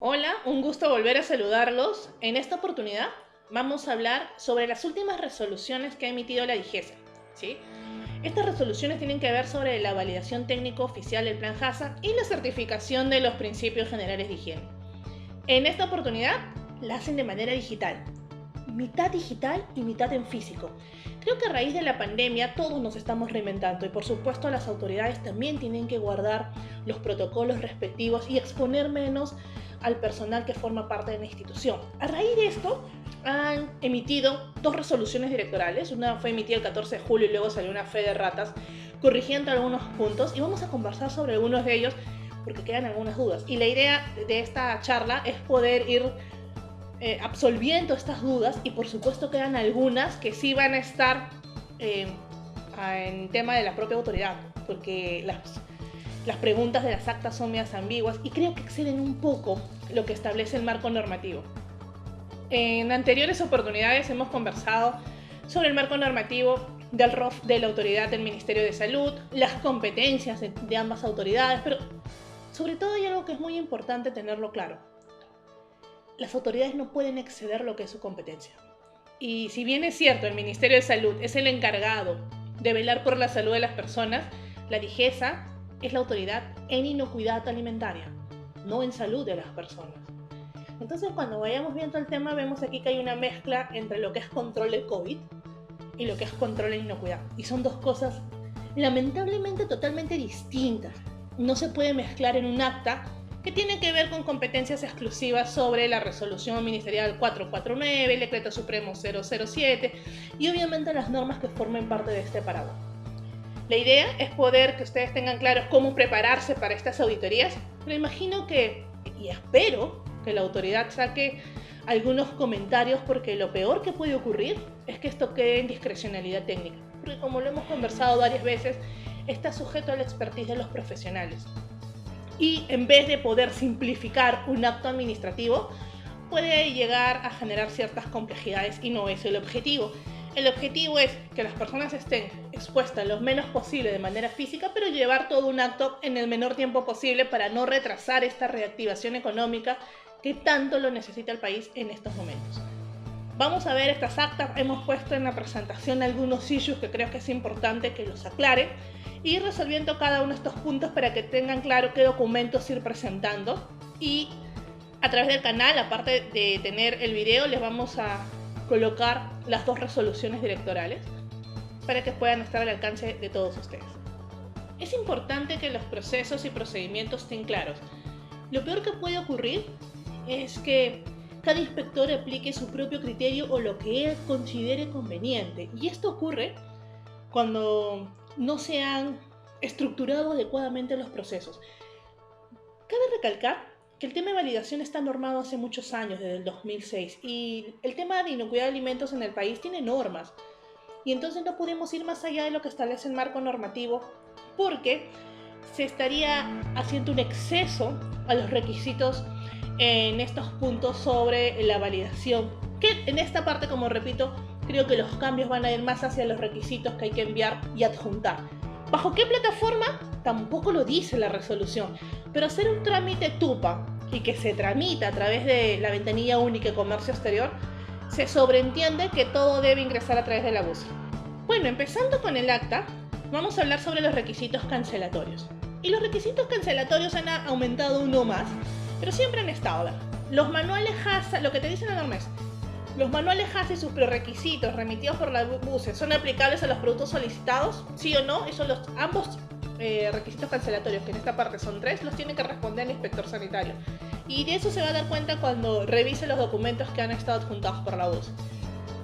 Hola, un gusto volver a saludarlos. En esta oportunidad vamos a hablar sobre las últimas resoluciones que ha emitido la DIGESA, ¿sí? Estas resoluciones tienen que ver sobre la validación técnico oficial del Plan HACCP y la certificación de los principios generales de higiene. En esta oportunidad la hacen de manera mitad digital y mitad en físico. Creo que a raíz de la pandemia todos nos estamos reinventando y por supuesto las autoridades también tienen que guardar los protocolos respectivos y exponer menos al personal que forma parte de la institución. A raíz de esto han emitido dos resoluciones directorales, una fue emitida el 14 de julio y luego salió una fe de ratas corrigiendo algunos puntos y vamos a conversar sobre algunos de ellos porque quedan algunas dudas. Y la idea de esta charla es poder ir absolviendo estas dudas y por supuesto quedan algunas que sí van a estar en tema de la propia autoridad, porque las preguntas de las actas son medias ambiguas y creo que exceden un poco lo que establece el marco normativo. En anteriores oportunidades hemos conversado sobre el marco normativo del ROF de la autoridad del Ministerio de Salud, las competencias de ambas autoridades, pero sobre todo hay algo que es muy importante tenerlo claro. Las autoridades no pueden exceder lo que es su competencia. Y si bien es cierto, el Ministerio de Salud es el encargado de velar por la salud de las personas, la DIGESA es la autoridad en inocuidad alimentaria, no en salud de las personas. Entonces, cuando vayamos viendo el tema, vemos aquí que hay una mezcla entre lo que es control del COVID y lo que es control de inocuidad. Y son dos cosas lamentablemente totalmente distintas. No se puede mezclar en un acta que tiene que ver con competencias exclusivas sobre la resolución ministerial 449, el decreto supremo 007 y obviamente las normas que formen parte de este paraguas. La idea es poder que ustedes tengan claro cómo prepararse para estas auditorías, pero imagino que, y espero que la autoridad saque algunos comentarios porque lo peor que puede ocurrir es que esto quede en discrecionalidad técnica, porque como lo hemos conversado varias veces, está sujeto a la expertise de los profesionales. Y en vez de poder simplificar un acto administrativo, puede llegar a generar ciertas complejidades y no es el objetivo. El objetivo es que las personas estén expuestas lo menos posible de manera física, pero llevar todo un acto en el menor tiempo posible para no retrasar esta reactivación económica que tanto lo necesita el país en estos momentos. Vamos a ver estas actas, hemos puesto en la presentación algunos issues que creo que es importante que los aclare y ir resolviendo cada uno de estos puntos para que tengan claro qué documentos ir presentando. Y a través del canal, aparte de tener el video, les vamos a colocar las dos resoluciones directorales para que puedan estar al alcance de todos ustedes. Es importante que los procesos y procedimientos estén claros. Lo peor que puede ocurrir es que cada inspector aplique su propio criterio o lo que él considere conveniente. Y esto ocurre cuando no se han estructurado adecuadamente los procesos. Cabe recalcar que el tema de validación está normado hace muchos años, desde el 2006, y el tema de inocuidad de alimentos en el país tiene normas. Y entonces no podemos ir más allá de lo que establece el marco normativo porque se estaría haciendo un exceso a los requisitos en estos puntos sobre la validación, que en esta parte, como repito, creo que los cambios van a ir más hacia los requisitos que hay que enviar y adjuntar. ¿Bajo qué plataforma? Tampoco lo dice la resolución, pero hacer un trámite TUPA y que se tramita a través de la ventanilla única de comercio exterior, se sobreentiende que todo debe ingresar a través de la búsqueda. Bueno, empezando con el acta, vamos a hablar sobre los requisitos cancelatorios. Y los requisitos cancelatorios han aumentado uno más, pero siempre han estado. Los manuales HACCP, lo que te dicen la norma es, los manuales HACCP y sus prerequisitos remitidos por la BUCE son aplicables a los productos solicitados, sí o no, eso ambos requisitos cancelatorios, que en esta parte son 3, los tiene que responder el inspector sanitario. Y de eso se va a dar cuenta cuando revise los documentos que han estado adjuntados por la BUCE.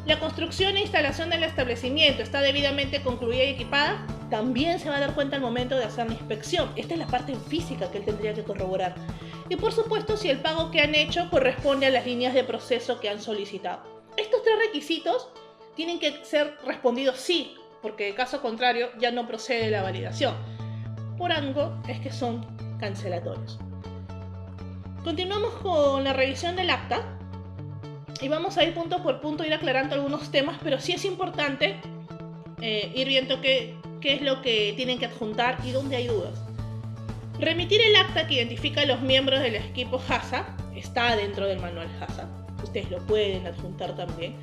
La construcción e instalación del establecimiento está debidamente concluida y equipada, también se va a dar cuenta al momento de hacer la inspección. Esta es la parte física que él tendría que corroborar. Y por supuesto, si el pago que han hecho corresponde a las líneas de proceso que han solicitado. Estos 3 requisitos tienen que ser respondidos sí, porque de caso contrario ya no procede la validación. Por algo es que son cancelatorios. Continuamos con la revisión del acta y vamos a ir punto por punto, ir aclarando algunos temas, pero sí es importante ir viendo qué es lo que tienen que adjuntar y dónde hay dudas. Remitir el acta que identifica a los miembros del equipo HACCP está dentro del manual HACCP. Ustedes lo pueden adjuntar también.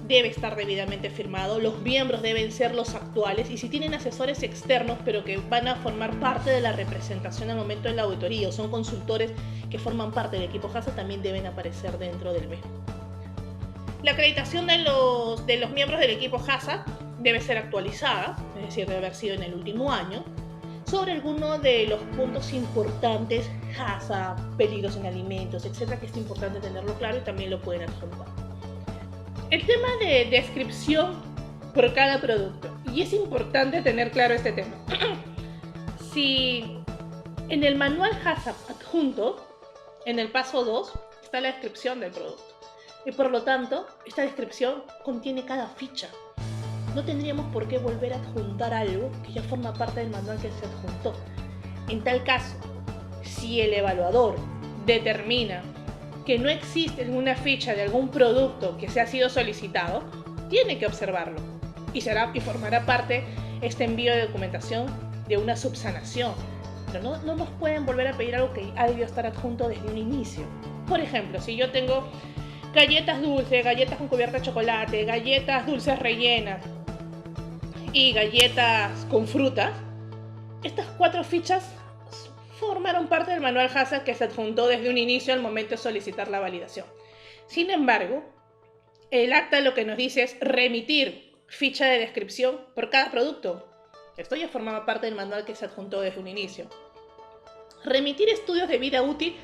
Debe estar debidamente firmado, los miembros deben ser los actuales y si tienen asesores externos pero que van a formar parte de la representación al momento de la auditoría o son consultores que forman parte del equipo HACCP también deben aparecer dentro del mismo. La acreditación de los miembros del equipo HACCP debe ser actualizada, es decir, debe haber sido en el último año, sobre alguno de los puntos importantes, HACCP, peligros en alimentos, etcétera, que es importante tenerlo claro y también lo pueden adjuntar. El tema de descripción por cada producto, y es importante tener claro este tema. Si en el manual HACCP adjunto, en el paso 2, está la descripción del producto. Y por lo tanto, esta descripción contiene cada ficha. No tendríamos por qué volver a adjuntar algo que ya forma parte del manual que se adjuntó. En tal caso, si el evaluador determina que no existe ninguna ficha de algún producto que se ha sido solicitado, tiene que observarlo y formará parte este envío de documentación de una subsanación. Pero no nos pueden volver a pedir algo que ha debido estar adjunto desde un inicio. Por ejemplo, si yo tengo galletas dulces, galletas con cubierta de chocolate, galletas dulces rellenas y galletas con frutas, estas 4 fichas formaron parte del manual HACCP que se adjuntó desde un inicio al momento de solicitar la validación. Sin embargo, el acta lo que nos dice es remitir ficha de descripción por cada producto. Esto ya formaba parte del manual que se adjuntó desde un inicio. Remitir estudios de vida útil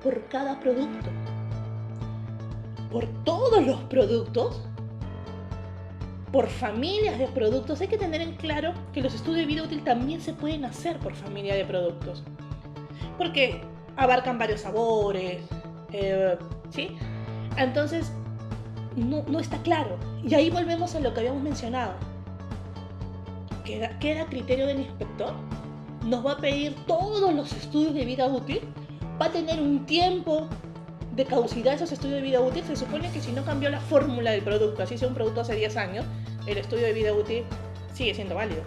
por cada producto. Por todos los productos, por familias de productos. Hay que tener en claro que los estudios de vida útil también se pueden hacer por familia de productos. Porque abarcan varios sabores, ¿sí? Entonces, no está claro. Y ahí volvemos a lo que habíamos mencionado. Queda criterio del inspector. Nos va a pedir todos los estudios de vida útil. Va a tener un tiempo de caducidad esos estudios de vida útil. Se supone que si no cambió la fórmula del producto, así sea un producto hace 10 años, el estudio de vida útil sigue siendo válido.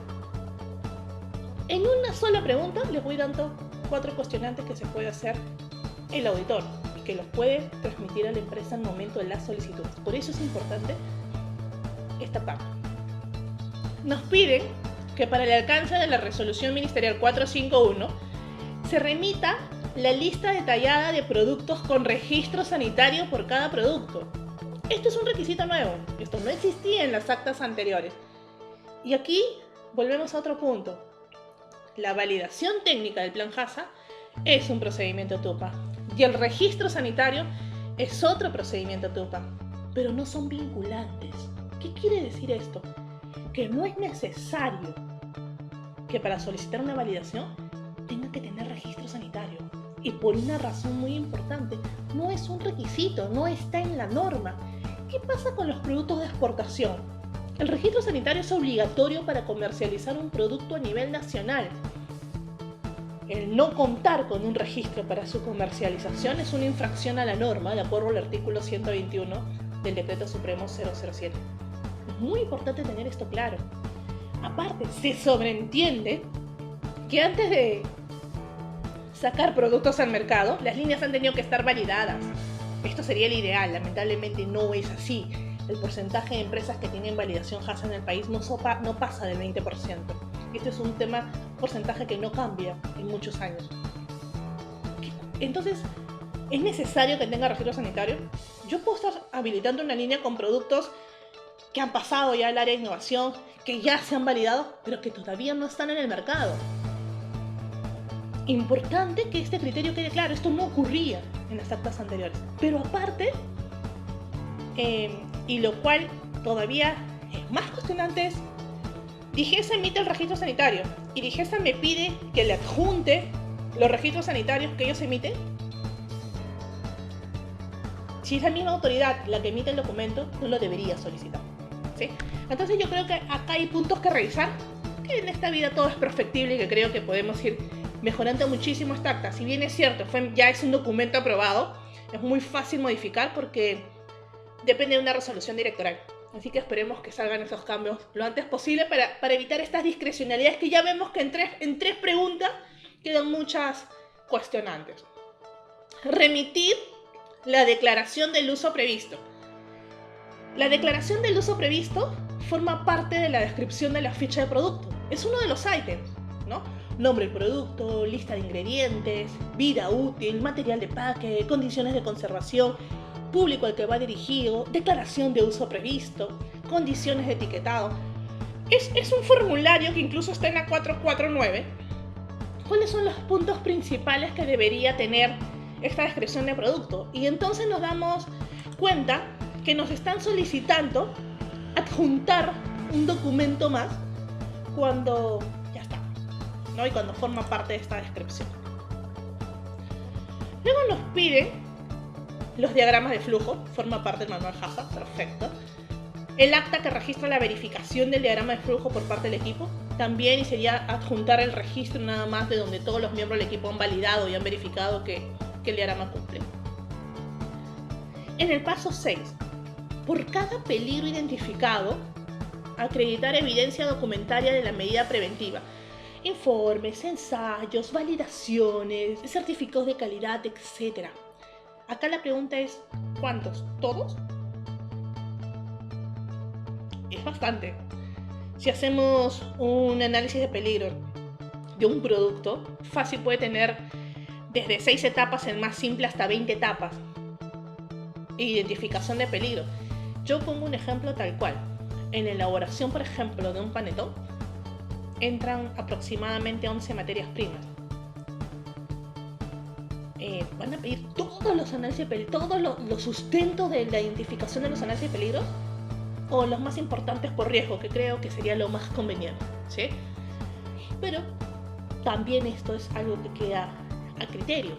En una sola pregunta les voy dando 4 cuestionantes que se puede hacer el auditor y que los puede transmitir a la empresa al momento de las solicitudes. Por eso es importante esta parte. Nos piden que para el alcance de la resolución ministerial 451 se remita la lista detallada de productos con registro sanitario por cada producto. Esto es un requisito nuevo, esto no existía en las actas anteriores. Y aquí volvemos a otro punto. La validación técnica del plan HACCP es un procedimiento TUPA y el registro sanitario es otro procedimiento TUPA, pero no son vinculantes. ¿Qué quiere decir esto? Que no es necesario que para solicitar una validación tenga que tener registro sanitario. Y por una razón muy importante, no es un requisito, no está en la norma. ¿Qué pasa con los productos de exportación? El registro sanitario es obligatorio para comercializar un producto a nivel nacional. El no contar con un registro para su comercialización es una infracción a la norma, de acuerdo al artículo 121 del Decreto Supremo 007. Es muy importante tener esto claro. Aparte, se sobreentiende que antes de sacar productos al mercado, las líneas han tenido que estar validadas. Esto sería el ideal, lamentablemente no es así. El porcentaje de empresas que tienen validación HACCP en el país no pasa del 20%. Este es un porcentaje que no cambia en muchos años. Entonces, ¿es necesario que tenga registro sanitario? Yo puedo estar habilitando una línea con productos que han pasado ya al área de innovación, que ya se han validado, pero que todavía no están en el mercado. Importante que este criterio quede claro, esto no ocurría en las actas anteriores. Pero aparte, y lo cual todavía es más cuestionante, es DIGESA emite el registro sanitario y DIGESA me pide que le adjunte los registros sanitarios que ellos emiten. Si es la misma autoridad la que emite el documento, no lo debería solicitar, ¿sí? Entonces yo creo que acá hay puntos que revisar, que en esta vida todo es perfectible y que creo que podemos ir mejorando muchísimo esta acta. Si bien es cierto, ya es un documento aprobado, es muy fácil modificar porque depende de una resolución directoral. Así que esperemos que salgan esos cambios lo antes posible para evitar estas discrecionalidades que ya vemos que en tres preguntas quedan muchas cuestionantes. Remitir la declaración del uso previsto. La declaración del uso previsto forma parte de la descripción de la ficha de producto. Es uno de los ítems, ¿no? Nombre del producto, lista de ingredientes, vida útil, material de empaque, condiciones de conservación, público al que va dirigido, declaración de uso previsto, condiciones de etiquetado. Es un formulario que incluso está en la 449. ¿Cuáles son los puntos principales que debería tener esta descripción de producto? Y entonces nos damos cuenta que nos están solicitando adjuntar un documento más cuando ya está, ¿no? Y cuando forma parte de esta descripción. Luego nos piden los diagramas de flujo, forma parte del manual HACCP, perfecto. El acta que registra la verificación del diagrama de flujo por parte del equipo, también, y sería adjuntar el registro nada más de donde todos los miembros del equipo han validado y han verificado que el diagrama cumple. En el paso 6, por cada peligro identificado, acreditar evidencia documentaria de la medida preventiva. Informes, ensayos, validaciones, certificados de calidad, etc. Acá la pregunta es, ¿cuántos? ¿Todos? Es bastante. Si hacemos un análisis de peligro de un producto, fácil puede tener desde 6 etapas, el más simple, hasta 20 etapas. Identificación de peligro. Yo pongo un ejemplo tal cual. En la elaboración, por ejemplo, de un panetón, entran aproximadamente 11 materias primas. Van a pedir todos los análisis de peligro, todos los sustentos de la identificación de los análisis de peligro, o los más importantes por riesgo, que creo que sería lo más conveniente, ¿sí? Pero también esto es algo que queda a criterio.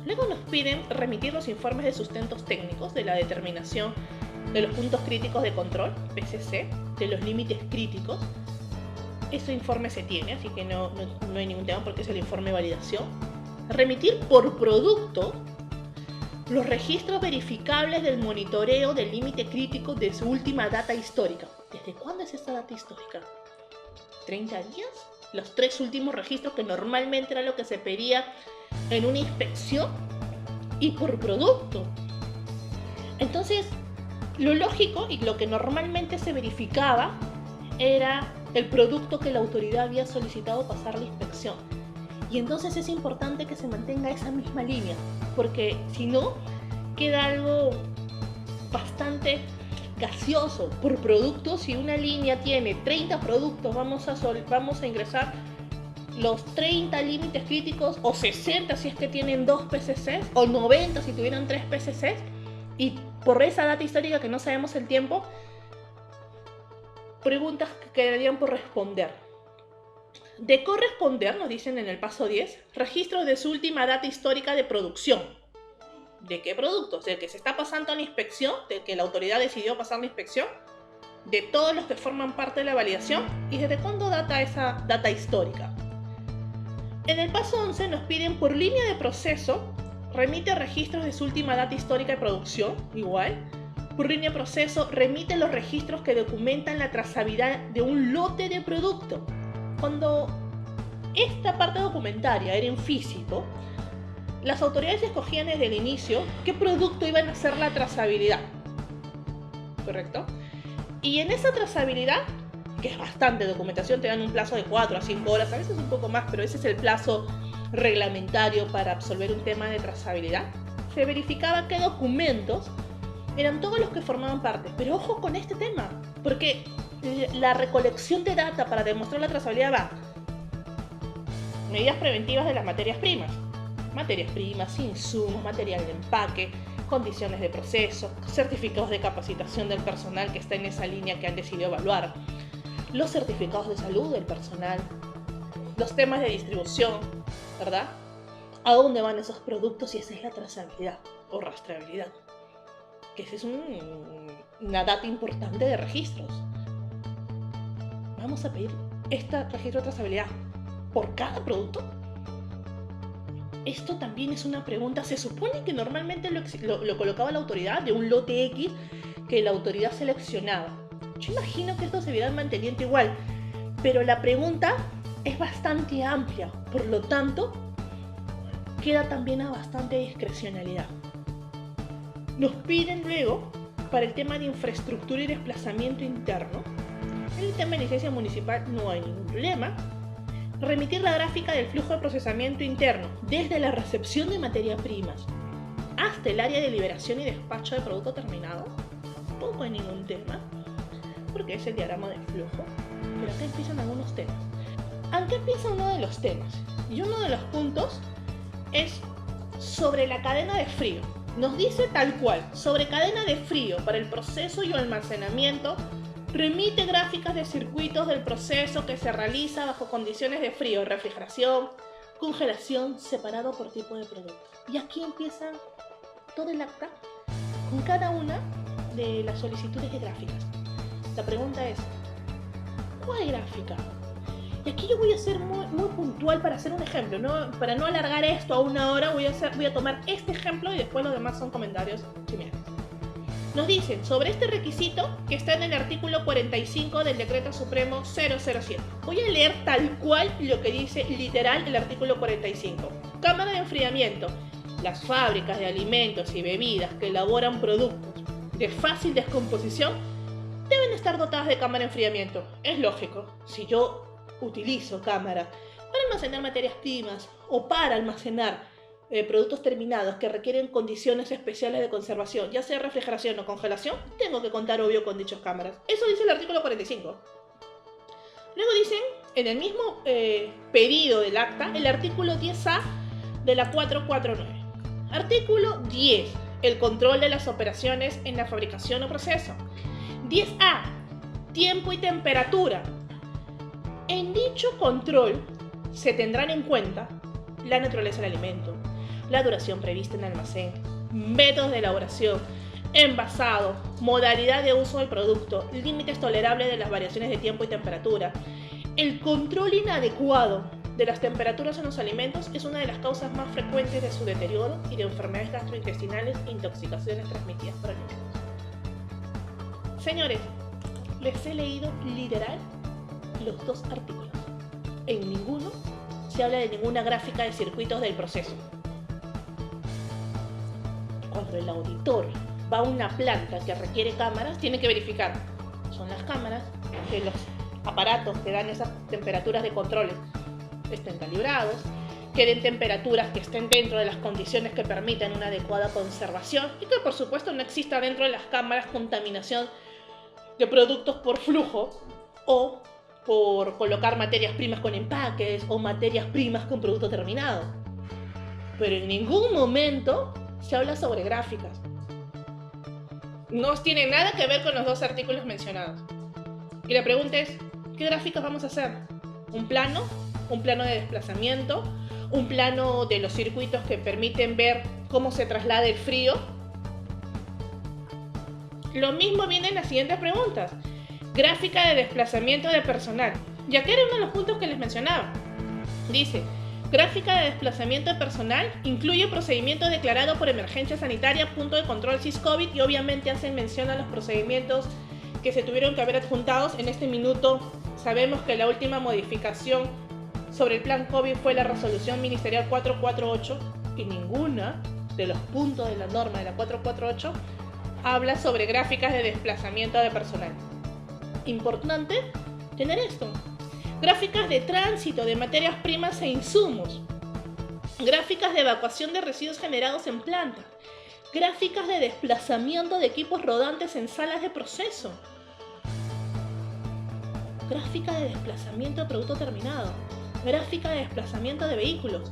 Luego nos piden remitir los informes de sustentos técnicos de la determinación de los puntos críticos de control, PCC, de los límites críticos. Ese informe se tiene, así que no hay ningún tema porque es el informe de validación. Remitir por producto los registros verificables del monitoreo del límite crítico de su última data histórica. ¿Desde cuándo es esta data histórica? ¿30 días? Los 3 últimos registros, que normalmente era lo que se pedía en una inspección, y por producto. Entonces, lo lógico y lo que normalmente se verificaba era el producto que la autoridad había solicitado pasar la inspección. Y entonces es importante que se mantenga esa misma línea, porque si no, queda algo bastante gaseoso. Por producto, si una línea tiene 30 productos, vamos a ingresar los 30 límites críticos, o 60 si es que tienen 2 PCCs, o 90 si tuvieran 3 PCCs, y por esa data histórica que no sabemos el tiempo, preguntas que quedarían por responder. De corresponder, nos dicen en el paso 10, registro de su última data histórica de producción. ¿De qué productos? ¿Del que se está pasando a la inspección? ¿Del que la autoridad decidió pasar la inspección? ¿De todos los que forman parte de la validación? ¿Y desde cuándo data esa data histórica? En el paso 11 nos piden por línea de proceso, remite registros de su última data histórica de producción, igual. Por línea de proceso, remite los registros que documentan la trazabilidad de un lote de producto. Cuando esta parte documentaria era en físico, las autoridades escogían desde el inicio qué producto iban a hacer la trazabilidad, ¿correcto? Y en esa trazabilidad, que es bastante documentación, te dan un plazo de 4 a 5 horas, a veces un poco más, pero ese es el plazo reglamentario para absolver un tema de trazabilidad. Se verificaba qué documentos eran todos los que formaban parte, pero ojo con este tema, porque la recolección de data para demostrar la trazabilidad va: medidas preventivas de las materias primas, insumos, material de empaque, condiciones de proceso, certificados de capacitación del personal que está en esa línea que han decidido evaluar, los certificados de salud del personal, los temas de distribución, ¿verdad? ¿A dónde van esos productos? Y esa es la trazabilidad o rastreabilidad, que esa es una data importante de registros. Vamos a pedir este registro de trazabilidad por cada producto. Esto también es una pregunta. Se supone que normalmente lo colocaba la autoridad de un lote X que la autoridad seleccionaba. Yo imagino que esto se irá manteniendo igual, pero la pregunta es bastante amplia. Por lo tanto, queda también a bastante discrecionalidad. Nos piden luego, para el tema de infraestructura y desplazamiento interno, en el tema de licencia municipal no hay ningún problema, remitir la gráfica del flujo de procesamiento interno desde la recepción de materias primas hasta el área de liberación y despacho de producto terminado, tampoco hay ningún tema, porque es el diagrama del flujo, pero acá empiezan algunos temas. Aquí empieza uno de los temas, y uno de los puntos es sobre la cadena de frío. Nos dice tal cual, sobre cadena de frío para el proceso y almacenamiento, remite gráficas de circuitos del proceso que se realiza bajo condiciones de frío, refrigeración, congelación, separado por tipo de producto. Y aquí empieza todo el acta con cada una de las solicitudes de gráficas. La pregunta es, ¿cuál gráfica? Y aquí yo voy a ser muy puntual para hacer un ejemplo, ¿no? Para no alargar esto a una hora, voy a tomar este ejemplo y después los demás son comentarios similares. Nos dicen sobre este requisito que está en el artículo 45 del Decreto Supremo 007. Voy a leer tal cual lo que dice literal el artículo 45. Cámara de enfriamiento. Las fábricas de alimentos y bebidas que elaboran productos de fácil descomposición deben estar dotadas de cámara de enfriamiento. Es lógico, si yo utilizo cámara para almacenar materias primas o para almacenar productos terminados que requieren condiciones especiales de conservación, ya sea refrigeración o congelación, tengo que contar obvio con dichas cámaras. Eso dice el artículo 45. Luego dicen, en el mismo pedido del acta, el artículo 10A de la 449. Artículo 10. El control de las operaciones en la fabricación o proceso. 10A. Tiempo y temperatura. En dicho control se tendrán en cuenta la naturaleza del alimento, la duración prevista en el almacén, métodos de elaboración, envasado, modalidad de uso del producto, límites tolerables de las variaciones de tiempo y temperatura. El control inadecuado de las temperaturas en los alimentos es una de las causas más frecuentes de su deterioro y de enfermedades gastrointestinales e intoxicaciones transmitidas por alimentos. Señores, les he leído literal los dos artículos. En ninguno se habla de ninguna gráfica de circuitos del proceso. Cuando el auditor va a una planta que requiere cámaras, tiene que verificar, son las cámaras, que los aparatos que dan esas temperaturas de controles estén calibrados, que den temperaturas que estén dentro de las condiciones que permitan una adecuada conservación y que por supuesto no exista dentro de las cámaras contaminación de productos por flujo o por colocar materias primas con empaques o materias primas con producto terminado. Pero en ningún momento se habla sobre gráficas. No tiene nada que ver con los dos artículos mencionados. Y la pregunta es, ¿qué gráficas vamos a hacer? ¿Un plano? ¿Un plano de desplazamiento? ¿Un plano de los circuitos que permiten ver cómo se traslada el frío? Lo mismo viene en las siguientes preguntas. Gráfica de desplazamiento de personal. Y aquí era uno de los puntos que les mencionaba. Dice, gráfica de desplazamiento de personal incluye procedimiento declarado por emergencia sanitaria, punto de control SIS-COVID y obviamente hacen mención a los procedimientos que se tuvieron que haber adjuntados. En este minuto sabemos que la última modificación sobre el plan COVID fue la resolución ministerial 448 y ninguna de los puntos de la norma de la 448 habla sobre gráficas de desplazamiento de personal. Importante tener esto. Gráficas de tránsito de materias primas e insumos. Gráficas de evacuación de residuos generados en planta. Gráficas de desplazamiento de equipos rodantes en salas de proceso. Gráfica de desplazamiento de producto terminado. Gráfica de desplazamiento de vehículos.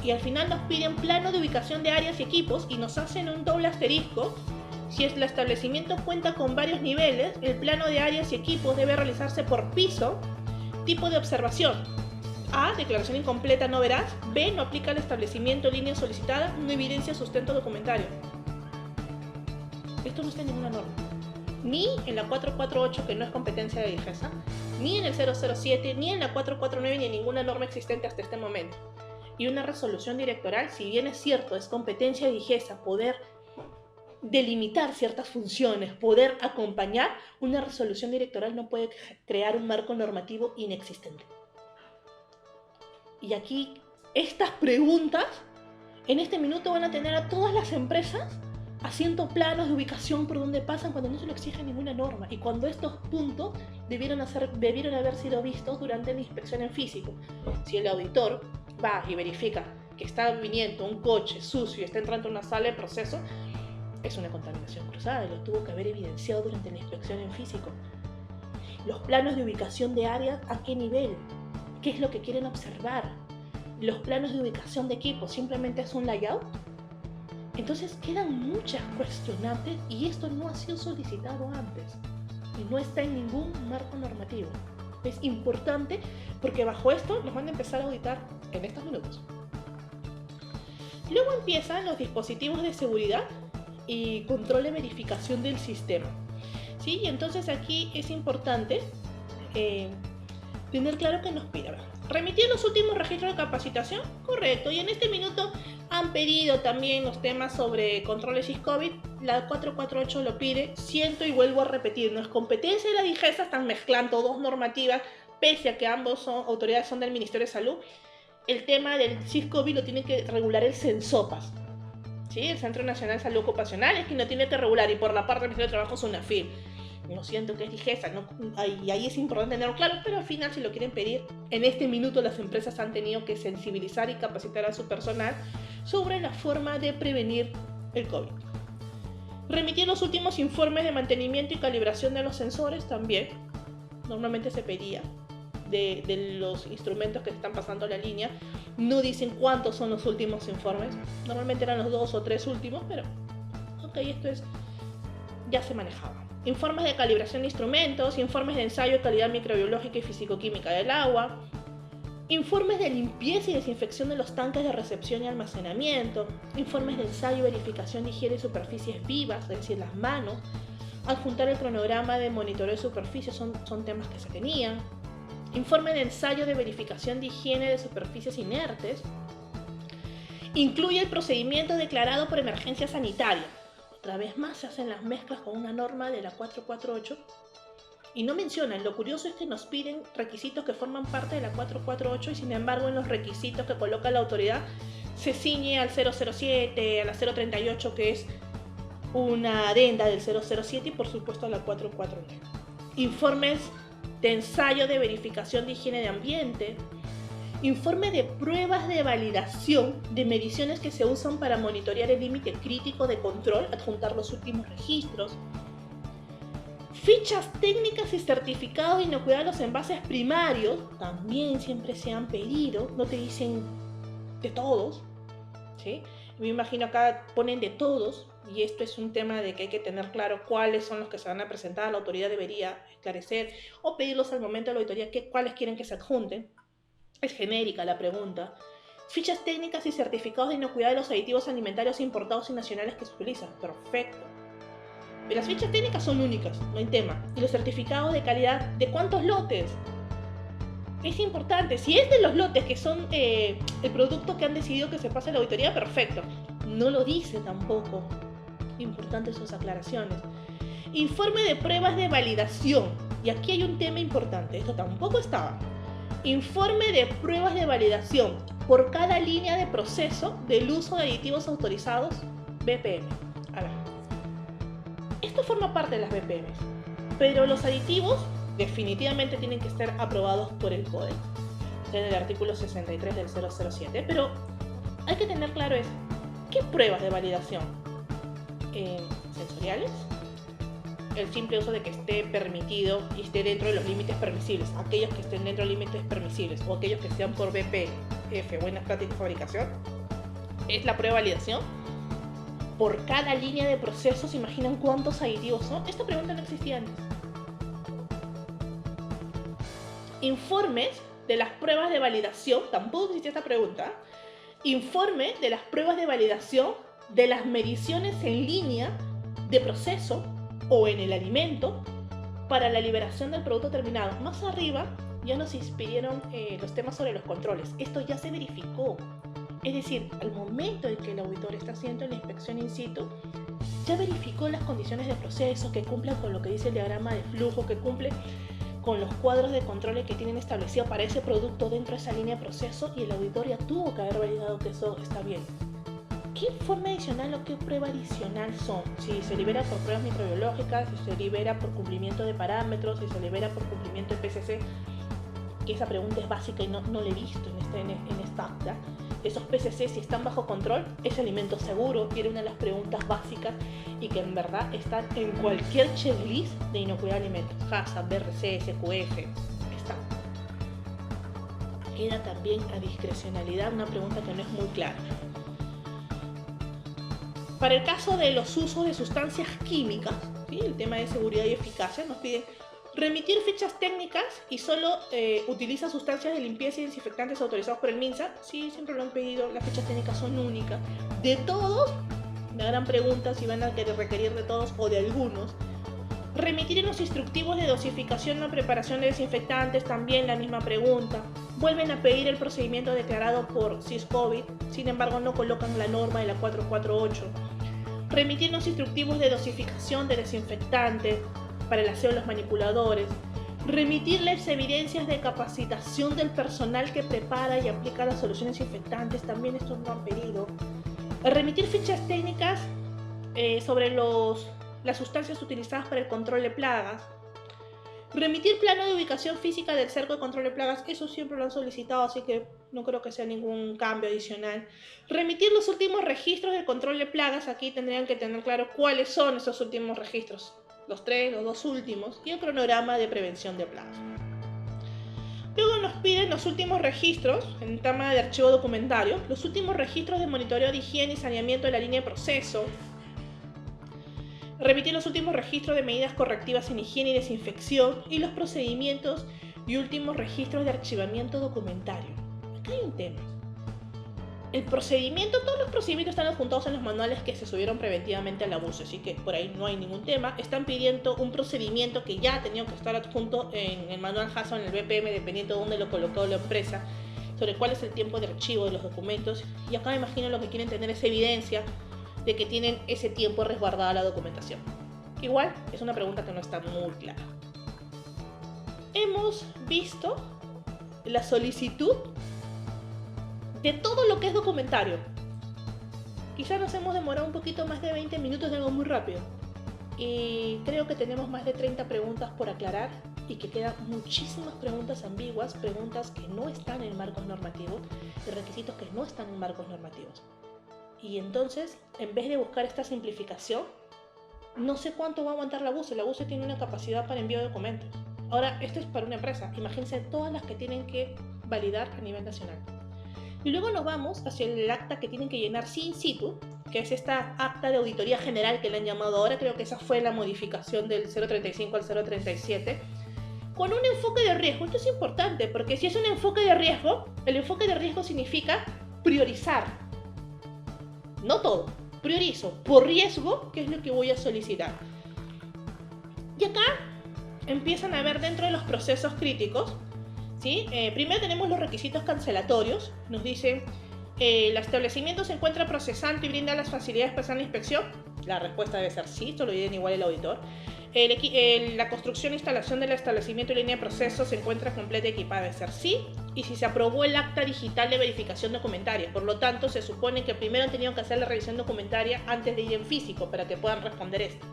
Y al final nos piden plano de ubicación de áreas y equipos y nos hacen un doble asterisco. Si el establecimiento cuenta con varios niveles, el plano de áreas y equipos debe realizarse por piso, tipo de observación. A. Declaración incompleta no veraz. B. No aplica al establecimiento línea solicitada, no evidencia sustento documentario. Esto no está en ninguna norma. Ni en la 448, que no es competencia de DIGESA, ni en el 007, ni en la 449, ni en ninguna norma existente hasta este momento. Y una resolución directoral, si bien es cierto, es competencia de DIGESA poder delimitar ciertas funciones, poder acompañar, una resolución directoral no puede crear un marco normativo inexistente. Y aquí Estas preguntas en este minuto van a tener a todas las empresas haciendo planos de ubicación por donde pasan cuando no se lo exige ninguna norma y cuando estos puntos debieron haber sido vistos durante la inspección en físico. Si el auditor va y verifica que está viniendo un coche sucio y está entrando a una sala de proceso, es una contaminación cruzada y lo tuvo que haber evidenciado durante la inspección en físico. Los planos de ubicación de áreas, ¿a qué nivel? ¿Qué es lo que quieren observar? Los planos de ubicación de equipos, ¿simplemente es un layout? Entonces quedan muchas cuestionantes y esto no ha sido solicitado antes y no está en ningún marco normativo. Es importante porque bajo esto nos van a empezar a auditar en estos minutos. Luego empiezan los dispositivos de seguridad y control de verificación del sistema. ¿Sí? Y entonces aquí es importante tener claro que nos pide. ¿Remitir los últimos registros de capacitación? Correcto. Y en este minuto han pedido también los temas sobre controles SIS-COVID. La 448 lo pide. Siento y vuelvo a repetir, no es competencia de la DIGESA, están mezclando dos normativas, pese a que ambos autoridades son del Ministerio de Salud. El tema del SIS-COVID lo tiene que regular el CENSOPAS. ¿Sí? El Centro Nacional de Salud Ocupacional es quien lo tiene que regular y por la parte del Ministerio de Trabajo es UNAFIL. No siento que es DIGESA, ¿no? Y ahí es importante tenerlo claro, pero al final si lo quieren pedir, en este minuto las empresas han tenido que sensibilizar y capacitar a su personal sobre la forma de prevenir el COVID. Remitir los últimos informes de mantenimiento y calibración de los sensores también. Normalmente se pedía de los instrumentos que están pasando la línea. No dicen cuántos son los últimos informes. Normalmente eran los 2 o 3 últimos, pero ok, esto es ya se manejaba. Informes de calibración de instrumentos, informes de ensayo de calidad microbiológica y fisicoquímica del agua, informes de limpieza y desinfección de los tanques de recepción y almacenamiento, informes de ensayo y verificación de higiene de superficies vivas, es decir, las manos, adjuntar el cronograma de monitoreo de superficies, son temas que se tenían, informe de ensayo de verificación de higiene de superficies inertes, incluye el procedimiento declarado por emergencia sanitaria. Otra vez más se hacen las mezclas con una norma de la 448 y no mencionan, lo curioso es que nos piden requisitos que forman parte de la 448 y sin embargo en los requisitos que coloca la autoridad se ciñe al 007, a la 038 que es una adenda del 007 y por supuesto a la 449. Informes de ensayo de verificación de higiene de ambiente, informe de pruebas de validación de mediciones que se usan para monitorear el límite crítico de control, adjuntar los últimos registros, fichas técnicas y certificados de inocuidad de los envases primarios, también siempre se han pedido, no te dicen de todos, ¿sí? Me imagino acá ponen de todos, y esto es un tema de que hay que tener claro cuáles son los que se van a presentar, la autoridad debería esclarecer o pedirlos al momento de la auditoría cuáles quieren que se adjunten. Es genérica la pregunta. Fichas técnicas y certificados de inocuidad de los aditivos alimentarios importados y nacionales que se utilizan. Perfecto. Pero las fichas técnicas son únicas, no hay tema. Y los certificados de calidad, ¿de cuántos lotes? Es importante. Si es de los lotes que son el producto que han decidido que se pase a la auditoría, perfecto. No lo dice tampoco. Importantes sus aclaraciones. Informe de pruebas de validación. Y aquí hay un tema importante. Esto tampoco estaba. Informe de pruebas de validación por cada línea de proceso del uso de aditivos autorizados BPM. A ver, esto forma parte de las BPMs, pero los aditivos definitivamente tienen que estar aprobados por el Códex, en el artículo 63 del 007, pero hay que tener claro es, ¿qué pruebas de validación? ¿Sensoriales? El simple uso de que esté permitido y esté dentro de los límites permisibles, aquellos que estén dentro de los límites permisibles o aquellos que sean por BPF, buenas prácticas de fabricación, es la prueba de validación. Por cada línea de procesos, ¿se imaginan cuántos aditivos son? Esta pregunta no existía antes. Informes de las pruebas de validación, tampoco existía esta pregunta. Informe de las pruebas de validación de las mediciones en línea de proceso o en el alimento para la liberación del producto terminado. Más arriba ya nos inspiraron los temas sobre los controles. Esto ya se verificó. Es decir, al momento en que el auditor está haciendo la inspección in situ, ya verificó las condiciones de proceso, que cumplan con lo que dice el diagrama de flujo, que cumple con los cuadros de control que tienen establecido para ese producto dentro de esa línea de proceso y el auditor ya tuvo que haber validado que eso está bien. ¿Qué informe adicional o qué prueba adicional son? Si se libera por pruebas microbiológicas, si se libera por cumplimiento de parámetros, si se libera por cumplimiento de PCC, que esa pregunta es básica y no la he visto en esta acta. Esos PCC, si están bajo control, es alimento seguro, y era una de las preguntas básicas y que en verdad están en cualquier checklist de inocuidad de alimentos. HACCP, BRC, SQF, está. Queda también a discrecionalidad una pregunta que no es muy clara. Para el caso de los usos de sustancias químicas, ¿sí? El tema de seguridad y eficacia, nos piden remitir fichas técnicas y solo utiliza sustancias de limpieza y desinfectantes autorizados por el MINSA. Sí, siempre lo han pedido, las fichas técnicas son únicas. De todos, me harán preguntas si van a querer requerir de todos o de algunos. Remitir en los instructivos de dosificación o preparación de desinfectantes, también la misma pregunta. Vuelven a pedir el procedimiento declarado por SysCovid, sin embargo no colocan la norma de la 448. Remitir los instructivos de dosificación de desinfectantes para el aseo de los manipuladores. Remitir las evidencias de capacitación del personal que prepara y aplica las soluciones desinfectantes, también esto no han pedido. Remitir fichas técnicas sobre las sustancias utilizadas para el control de plagas. Remitir plano de ubicación física del cerco de control de plagas, eso siempre lo han solicitado, así que no creo que sea ningún cambio adicional. Remitir los últimos registros del control de plagas, aquí tendrían que tener claro cuáles son esos últimos registros, los 3, los 2 últimos, y el cronograma de prevención de plagas. Luego nos piden los últimos registros, en tema de archivo documentario, los últimos registros de monitoreo de higiene y saneamiento de la línea de proceso. Remitir los últimos registros de medidas correctivas en higiene y desinfección y los procedimientos y últimos registros de archivamiento documentario. Acá hay un tema. El procedimiento, todos los procedimientos están adjuntados en los manuales que se subieron preventivamente al abuso, así que por ahí no hay ningún tema. Están pidiendo un procedimiento que ya ha tenido que estar adjunto en el manual HACCP o en el BPM, dependiendo de dónde lo colocó la empresa, sobre cuál es el tiempo de archivo de los documentos. Y acá me imagino lo que quieren tener es evidencia de que tienen ese tiempo resguardada la documentación. Igual, es una pregunta que no está muy clara. Hemos visto la solicitud de todo lo que es documentario. Quizá nos hemos demorado un poquito más de 20 minutos de algo muy rápido. Y creo que tenemos más de 30 preguntas por aclarar y que quedan muchísimas preguntas ambiguas, preguntas que no están en marcos normativos y requisitos que no están en marcos normativos. Y entonces, en vez de buscar esta simplificación, no sé cuánto va a aguantar la BUCE. La BUCE tiene una capacidad para envío de documentos. Ahora, esto es para una empresa. Imagínense todas las que tienen que validar a nivel nacional. Y luego nos vamos hacia el acta que tienen que llenar in situ, que es esta acta de auditoría general que le han llamado ahora. Creo que esa fue la modificación del 035 al 037. Con un enfoque de riesgo. Esto es importante, porque si es un enfoque de riesgo, el enfoque de riesgo significa priorizar. No todo, priorizo por riesgo, que es lo que voy a solicitar. Y acá empiezan a ver dentro de los procesos críticos, ¿sí? Primero tenemos los requisitos cancelatorios. Nos dicen, ¿el establecimiento se encuentra procesando y brinda las facilidades para hacer la inspección? La respuesta debe ser sí, esto lo dirá igual el auditor. La construcción e instalación del establecimiento y línea de proceso se encuentra completa y equipada, debe ser sí. Y si se aprobó el acta digital de verificación documentaria, por lo tanto se supone que primero han tenido que hacer la revisión documentaria antes de ir en físico para que puedan responder esto.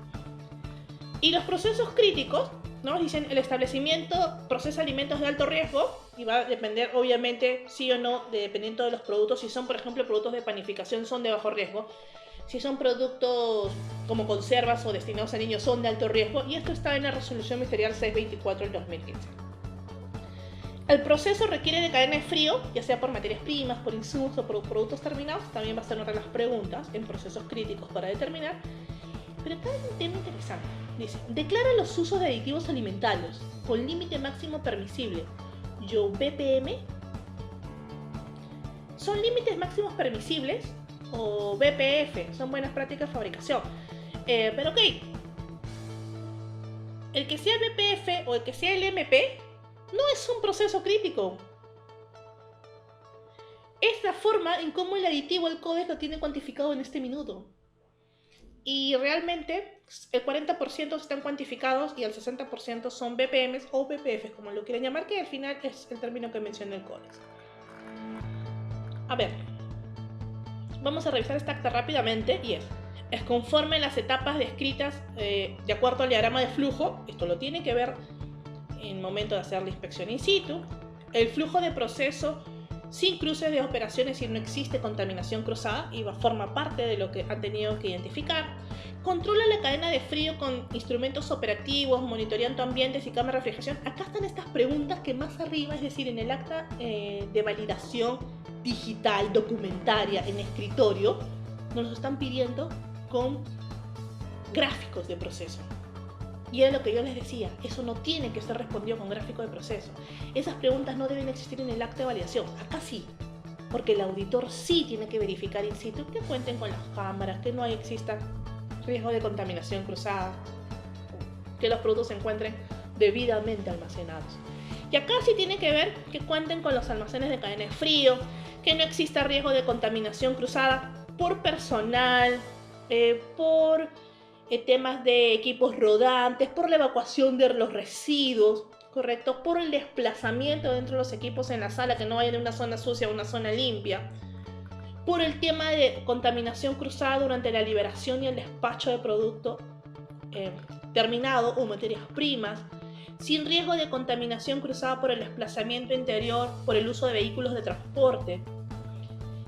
Y los procesos críticos, ¿no? Dicen, el establecimiento procesa alimentos de alto riesgo y va a depender obviamente sí o no, dependiendo de los productos. Si son por ejemplo productos de panificación, son de bajo riesgo. Si son productos como conservas o destinados a niños, son de alto riesgo, y esto está en la resolución ministerial 624 del 2015. El proceso requiere de cadena de frío, ya sea por materias primas, por insumos o por productos terminados. También va a ser una de las preguntas en procesos críticos para determinar. Pero acá hay un tema interesante. Dice, declara los usos de aditivos alimentarios con límite máximo permisible. Yo, BPM. ¿Son límites máximos permisibles? O BPF, son buenas prácticas de fabricación. Pero ok, el que sea BPF o el que sea el MP no es un proceso crítico. Es la forma en cómo el aditivo, el códex, lo tiene cuantificado en este minuto. y realmente el 40% están cuantificados y el 60% son BPMs o BPFs, como lo quieren llamar, que al final es el término que menciona el códex. A ver, vamos a revisar esta acta rápidamente y es conforme las etapas descritas de acuerdo al diagrama de flujo. Esto lo tiene que ver en el momento de hacer la inspección in situ. El flujo de proceso sin cruces de operaciones y no existe contaminación cruzada y forma parte de lo que han tenido que identificar. Controla la cadena de frío con instrumentos operativos, monitoreando ambientes y cámara de refrigeración. Acá están estas preguntas que más arriba, es decir, en el acta de validación digital, documentaria, en escritorio, nos lo están pidiendo con gráficos de proceso. Y era lo que yo les decía, eso no tiene que ser respondido con gráfico de proceso. Esas preguntas no deben existir en el acta de validación. Acá sí, porque el auditor sí tiene que verificar in situ que cuenten con las cámaras, que no exista riesgo de contaminación cruzada, que los productos se encuentren debidamente almacenados. Y acá sí tiene que ver que cuenten con los almacenes de cadena de frío, que no exista riesgo de contaminación cruzada por personal, por temas de equipos rodantes, por la evacuación de los residuos, ¿correcto? Por el desplazamiento dentro de los equipos en la sala, que no vayan de una zona sucia a una zona limpia, por el tema de contaminación cruzada durante la liberación y el despacho de producto terminado o materias primas, sin riesgo de contaminación cruzada por el desplazamiento interior, por el uso de vehículos de transporte.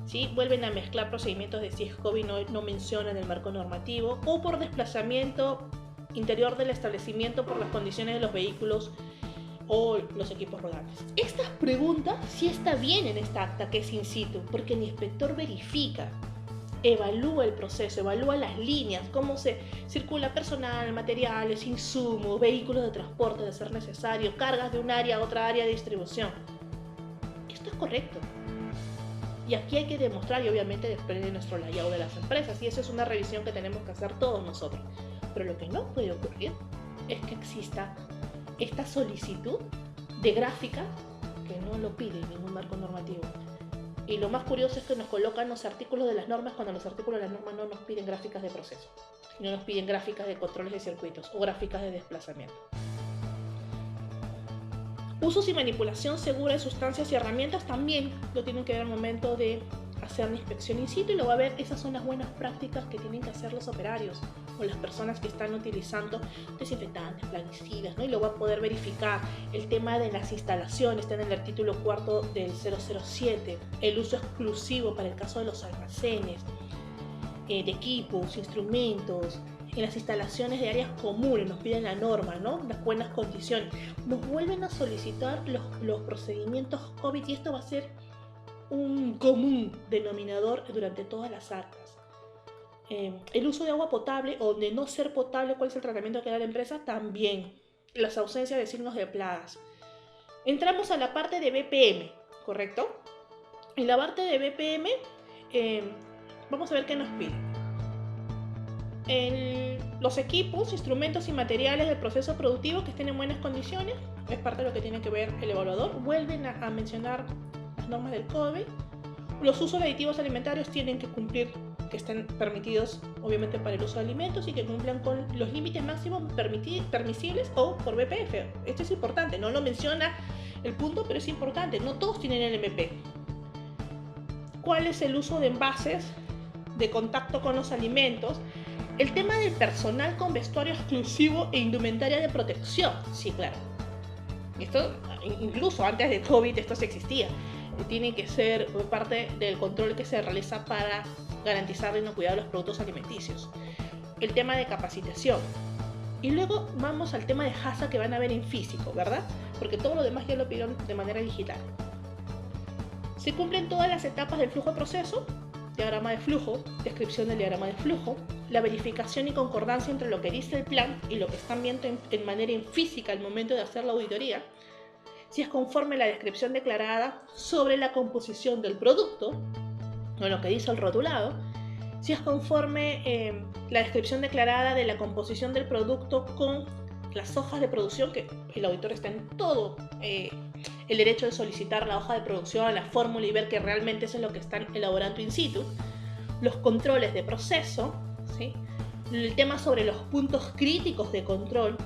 ¿Sí? Vuelven a mezclar procedimientos de SIS-COVID, no mencionan el marco normativo, o por desplazamiento interior del establecimiento por las condiciones de los vehículos o los equipos rodantes. Estas preguntas sí está bien en esta acta que es in situ, porque el inspector verifica, evalúa el proceso, evalúa las líneas, cómo se circula personal, materiales, insumos, vehículos de transporte de ser necesario, cargas de un área a otra área de distribución. Esto es correcto. Y aquí hay que demostrar, y obviamente depende de nuestro layout de las empresas, y eso es una revisión que tenemos que hacer todos nosotros. Pero lo que no puede ocurrir es que exista esta solicitud de gráfica que no lo pide ningún marco normativo. Y lo más curioso es que nos colocan los artículos de las normas cuando los artículos de las normas no nos piden gráficas de proceso, no nos piden gráficas de controles de circuitos o gráficas de desplazamiento. Usos y manipulación segura de sustancias y herramientas también lo tienen que ver al momento de hacer la inspección in situ, y lo va a ver. Esas son las buenas prácticas que tienen que hacer los operarios o las personas que están utilizando desinfectantes, plaguicidas, ¿no? Y lo va a poder verificar. El tema de las instalaciones está en el artículo 4 del 007, el uso exclusivo para el caso de los almacenes, de equipos, instrumentos. En las instalaciones de áreas comunes nos piden la norma, ¿no? Las buenas condiciones. Nos vuelven a solicitar los procedimientos COVID, y esto va a ser un común denominador durante todas las actas. El uso de agua potable o de no ser potable, cuál es el tratamiento que da la empresa, también. Las ausencias de signos de plagas. Entramos a la parte de BPM, ¿correcto? En la parte de BPM vamos a ver qué nos pide. Los equipos, instrumentos y materiales del proceso productivo que estén en buenas condiciones, es parte de lo que tiene que ver el evaluador. Vuelven a mencionar las normas del COVID. Los usos de aditivos alimentarios tienen que cumplir, que estén permitidos obviamente para el uso de alimentos y que cumplan con los límites máximos permisibles o por BPF. Esto es importante, no lo menciona el punto, pero es importante, no todos tienen el MP. ¿Cuál es el uso de envases de contacto con los alimentos? El tema del personal con vestuario exclusivo e indumentaria de protección. Sí, claro. Esto, incluso antes de COVID, esto sí existía. Tiene que ser parte del control que se realiza para garantizar la inocuidad de los productos alimenticios. El tema de capacitación. Y luego vamos al tema de HACCP que van a ver en físico, ¿verdad? Porque todo lo demás ya lo pidieron de manera digital. Se cumplen todas las etapas del flujo de proceso. Diagrama de flujo, descripción del diagrama de flujo, la verificación y concordancia entre lo que dice el plan y lo que están viendo en manera física al momento de hacer la auditoría, si es conforme la descripción declarada sobre la composición del producto, o lo que dice el rotulado, si es conforme la descripción declarada de la composición del producto con las hojas de producción, que el auditor está en todo el derecho de solicitar la hoja de producción, la fórmula y ver que realmente eso es lo que están elaborando in situ, los controles de proceso, ¿sí? el tema sobre los puntos críticos de control,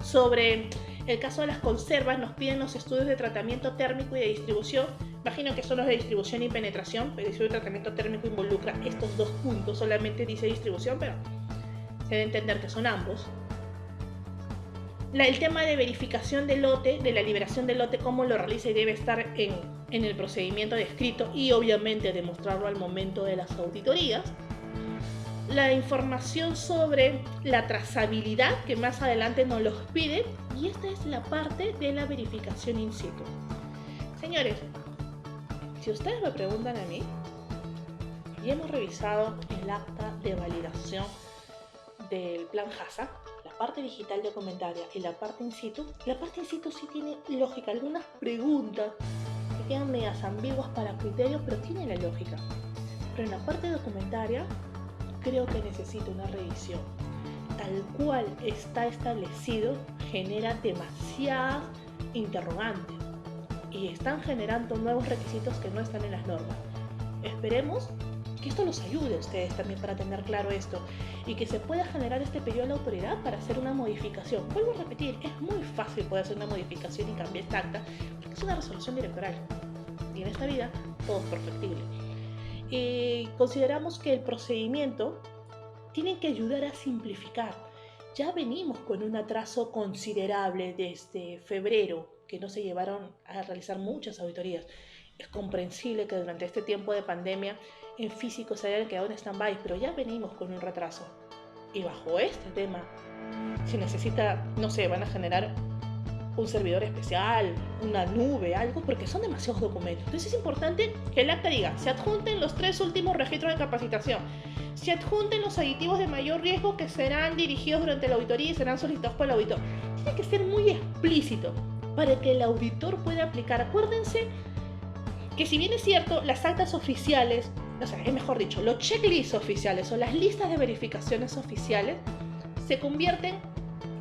sobre el caso de las conservas, nos piden los estudios de tratamiento térmico y de distribución. Imagino que son los de distribución y penetración, pero el estudio de tratamiento térmico involucra estos dos puntos, solamente dice distribución, pero se debe entender que son ambos. El tema de verificación del lote, de la liberación del lote, cómo lo realiza y debe estar en el procedimiento descrito y obviamente demostrarlo al momento de las auditorías. La información sobre la trazabilidad, que más adelante nos los piden, y esta es la parte de la verificación in situ. Señores, si ustedes me preguntan a mí, ya hemos revisado el acta de validación del plan HASA, la parte digital documentaria y la parte in situ. La parte in situ sí tiene lógica, algunas preguntas que quedan medias ambiguas para criterios, pero tiene la lógica. Pero en la parte documentaria creo que necesita una revisión. Tal cual está establecido, genera demasiadas interrogantes y están generando nuevos requisitos que no están en las normas. Esperemos que esto los ayude a ustedes también para tener claro esto y que se pueda generar este periodo de la autoridad para hacer una modificación. Vuelvo a repetir, es muy fácil poder hacer una modificación y cambiar esta acta porque es una resolución directoral y en esta vida todo es perfectible. Consideramos que el procedimiento tiene que ayudar a simplificar. Ya venimos con un atraso considerable desde febrero, que no se llevaron a realizar muchas auditorías. Es comprensible que durante este tiempo de pandemia en físico se hayan quedado en stand-by, pero ya venimos con un retraso. Y bajo este tema, si necesita, no sé, van a generar un servidor especial, una nube, algo, porque son demasiados documentos. Entonces es importante que el acta diga, se adjunten los 3 últimos registros de capacitación, se adjunten los aditivos de mayor riesgo que serán dirigidos durante la auditoría y serán solicitados por el auditor. Tiene que ser muy explícito para que el auditor pueda aplicar. Acuérdense que si bien es cierto, las actas oficiales, o sea, es mejor dicho, los checklists oficiales o las listas de verificaciones oficiales se convierten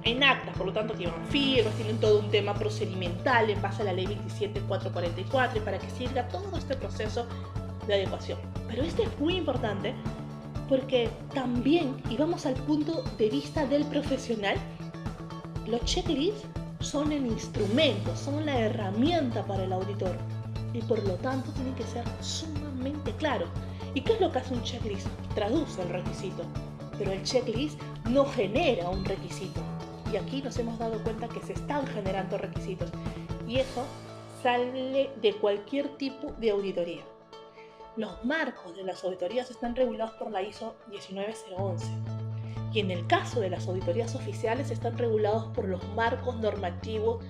en actas, por lo tanto tienen firmas, tienen todo un tema procedimental en base a la ley 27444 y para que siga todo este proceso de adecuación. Pero este es muy importante porque también, y vamos al punto de vista del profesional, los checklists son el instrumento, son la herramienta para el auditor y por lo tanto tienen que ser sumamente claros. ¿Y qué es lo que hace un checklist? Traduce el requisito, pero el checklist no genera un requisito. Y aquí nos hemos dado cuenta que se están generando requisitos y eso sale de cualquier tipo de auditoría. Los marcos de las auditorías están regulados por la ISO 19011 y en el caso de las auditorías oficiales están regulados por los marcos normativos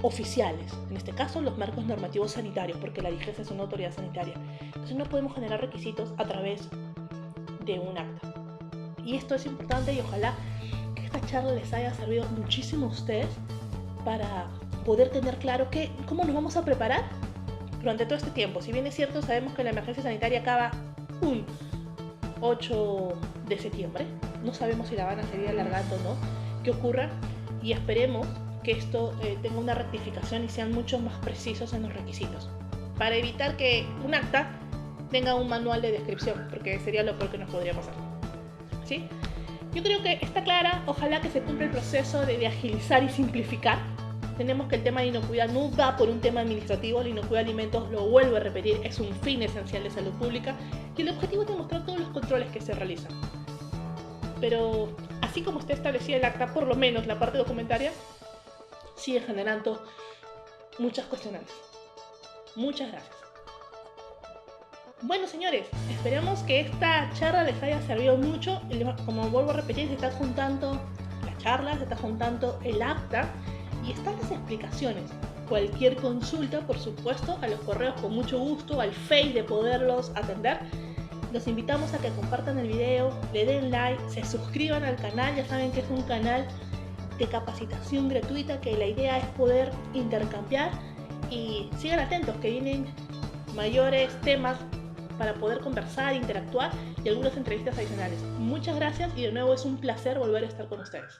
oficiales, en este caso los marcos normativos sanitarios, porque la DIGESA es una autoridad sanitaria. Entonces no podemos generar requisitos a través de un acta. Y esto es importante y ojalá que esta charla les haya servido muchísimo a ustedes para poder tener claro cómo nos vamos a preparar durante todo este tiempo. Si bien es cierto, sabemos que la emergencia sanitaria acaba un 8 de septiembre, no sabemos si la van a seguir alargando o no, qué ocurra, y esperemos que esto tenga una rectificación y sean mucho más precisos en los requisitos, para evitar que un acta tenga un manual de descripción, porque sería lo peor que nos podría pasar. ¿Sí? Yo creo que está clara, ojalá que se cumpla el proceso de agilizar y simplificar. Tenemos que el tema de inocuidad no va por un tema administrativo, la inocuidad de alimentos, lo vuelvo a repetir, es un fin esencial de salud pública y el objetivo es demostrar todos los controles que se realizan. Pero así como está establecida el acta, por lo menos la parte documentaria sigue generando muchas cuestionantes. Muchas gracias. Bueno, señores, esperamos que esta charla les haya servido mucho. Como vuelvo a repetir, se está juntando la charla, se está juntando el acta y están las explicaciones. Cualquier consulta, por supuesto, a los correos con mucho gusto, al Face de poderlos atender. Los invitamos a que compartan el video, le den like, se suscriban al canal. Ya saben que es un canal de capacitación gratuita, que la idea es poder intercambiar y sigan atentos que vienen mayores temas para poder conversar, interactuar y algunas entrevistas adicionales. Muchas gracias y de nuevo es un placer volver a estar con ustedes.